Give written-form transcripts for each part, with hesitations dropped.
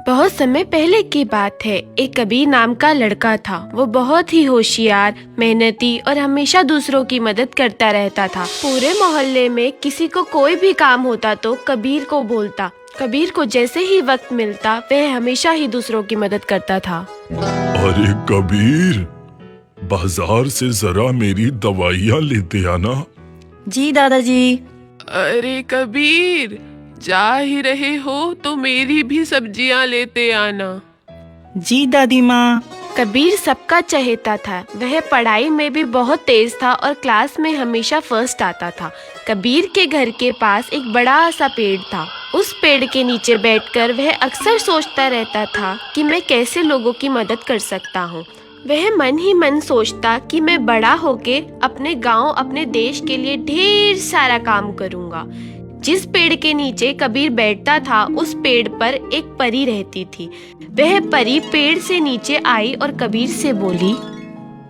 बहुत समय पहले की बात है। एक कबीर नाम का लड़का था। वो बहुत ही होशियार, मेहनती और हमेशा दूसरों की मदद करता रहता था। पूरे मोहल्ले में किसी को कोई भी काम होता तो कबीर को बोलता। कबीर को जैसे ही वक्त मिलता वह हमेशा ही दूसरों की मदद करता था। अरे कबीर, बाजार से जरा मेरी दवाइयाँ लेते आना। जी दादाजी। अरे कबीर, जा ही रहे हो तो मेरी भी सब्जियां लेते आना। जी दादी माँ। कबीर सबका चहेता था। वह पढ़ाई में भी बहुत तेज था और क्लास में हमेशा फर्स्ट आता था। कबीर के घर के पास एक बड़ा सा पेड़ था। उस पेड़ के नीचे बैठकर वह अक्सर सोचता रहता था कि मैं कैसे लोगों की मदद कर सकता हूँ। वह मन ही मन सोचता कि मैं बड़ा होके अपने गांव, अपने देश के लिए ढेर सारा काम करूँगा। जिस पेड़ के नीचे कबीर बैठता था उस पेड़ पर एक परी रहती थी। वह परी पेड़ से नीचे आई और कबीर से बोली,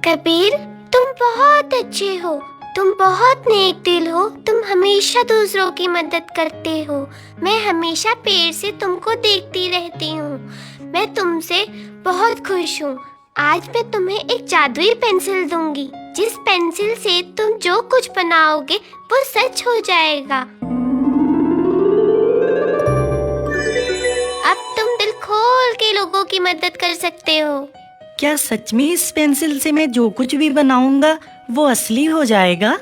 कबीर, तुम बहुत अच्छे हो, तुम बहुत नेक दिल हो, तुम हमेशा दूसरों की मदद करते हो। मैं हमेशा पेड़ से तुमको देखती रहती हूँ। मैं तुमसे बहुत खुश हूँ। आज मैं तुम्हें एक जादुई पेंसिल दूंगी। जिस पेंसिल से तुम जो कुछ बनाओगे वो सच हो जाएगा। अब तुम दिल खोल के लोगों की मदद कर सकते हो। क्या सच में इस पेंसिल से मैं जो कुछ भी बनाऊंगा वो असली हो जाएगा?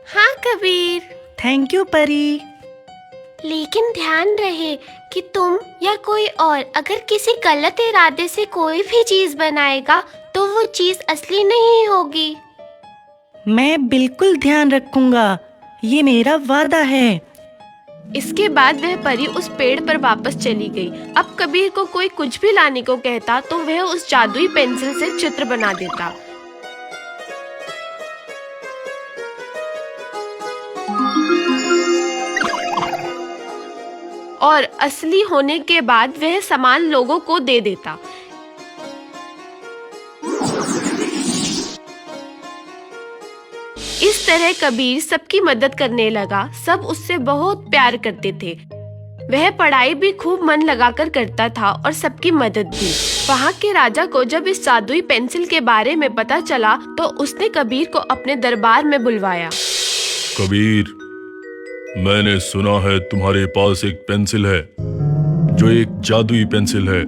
हाँ कबीर। थैंक यू परी। लेकिन ध्यान रहे कि तुम या कोई और अगर किसी गलत इरादे से कोई भी चीज बनाएगा तो वो चीज असली नहीं होगी। मैं बिल्कुल ध्यान रखूंगा, ये मेरा वादा है। इसके बाद वह परी उस पेड़ पर वापस चली गई। अब कबीर को कोई कुछ भी लाने को कहता तो वह उस जादुई पेंसिल से चित्र बना देता। और असली होने के बाद वह सामान लोगों को दे देता। इस तरह कबीर सबकी मदद करने लगा। सब उससे बहुत प्यार करते थे। वह पढ़ाई भी खूब मन लगाकर करता था और सबकी मदद भी। वहाँ के राजा को जब इस जादुई पेंसिल के बारे में पता चला तो उसने कबीर को अपने दरबार में बुलवाया। कबीर, मैंने सुना है तुम्हारे पास एक पेंसिल है जो एक जादुई पेंसिल है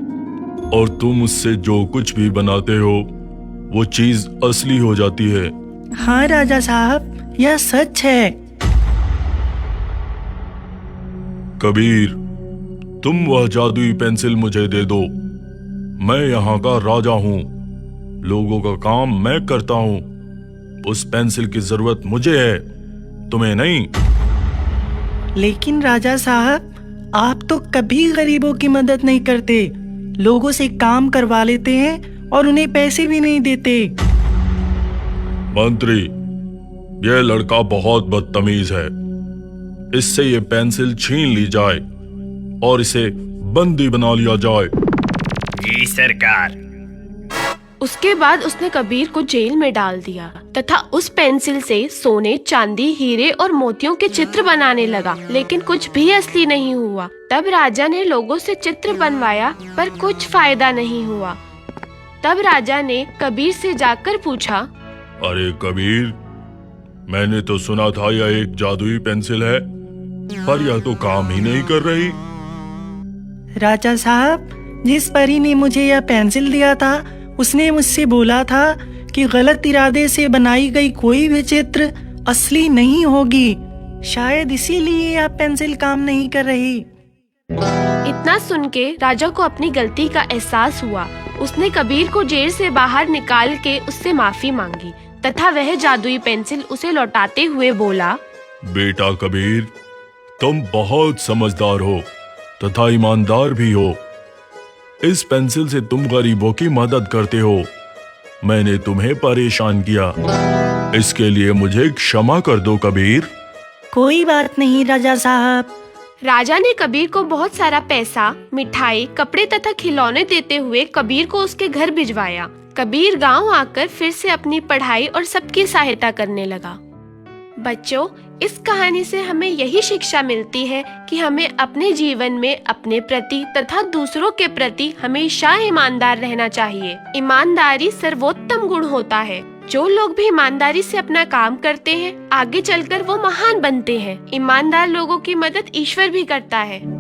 और तुम उससे जो कुछ भी बनाते हो वो चीज असली हो जाती है। हाँ राजा साहब, यह सच है। कबीर, तुम वह जादुई पेंसिल मुझे दे दो। मैं यहाँ का राजा हूँ, लोगों का काम मैं करता हूँ। उस पेंसिल की जरूरत मुझे है, तुम्हें नहीं। लेकिन राजा साहब, आप तो कभी गरीबों की मदद नहीं करते। लोगों से काम करवा लेते हैं और उन्हें पैसे भी नहीं देते। मंत्री, यह लड़का बहुत बदतमीज है। इससे ये पेंसिल छीन ली जाए और इसे बंदी बना लिया जाए। जी सरकार। उसके बाद उसने कबीर को जेल में डाल दिया तथा उस पेंसिल से सोने, चांदी, हीरे और मोतियों के चित्र बनाने लगा। लेकिन कुछ भी असली नहीं हुआ। तब राजा ने लोगों से चित्र बनवाया पर कुछ फायदा नहीं हुआ। तब राजा ने कबीर से जाकर पूछा, अरे कबीर, मैंने तो सुना था यह एक जादुई पेंसिल है, पर यह तो काम ही नहीं कर रही। राजा साहब, जिस परी ने मुझे यह पेंसिल दिया था उसने मुझसे बोला था कि गलत इरादे से बनाई गई कोई भी चित्र असली नहीं होगी। शायद इसीलिए यह पेंसिल काम नहीं कर रही। इतना सुन के राजा को अपनी गलती का एहसास हुआ। उसने कबीर को जेल से बाहर निकाल के उससे माफी मांगी तथा वह जादुई पेंसिल उसे लौटाते हुए बोला, बेटा कबीर, तुम बहुत समझदार हो तथा ईमानदार भी हो। इस पेंसिल से तुम गरीबों की मदद करते हो। मैंने तुम्हें परेशान किया, इसके लिए मुझे क्षमा कर दो कबीर। कोई बात नहीं राजा साहब। राजा ने कबीर को बहुत सारा पैसा, मिठाई, कपड़े तथा खिलौने देते हुए कबीर को उसके घर भिजवाया। कबीर गांव आकर फिर से अपनी पढ़ाई और सबकी सहायता करने लगा। बच्चों, इस कहानी से हमें यही शिक्षा मिलती है कि हमें अपने जीवन में अपने प्रति तथा दूसरों के प्रति हमेशा ईमानदार रहना चाहिए। ईमानदारी सर्वोत्तम गुण होता है। जो लोग भी ईमानदारी से अपना काम करते हैं, आगे चलकर वो महान बनते हैं। ईमानदार लोगों की मदद ईश्वर भी करता है।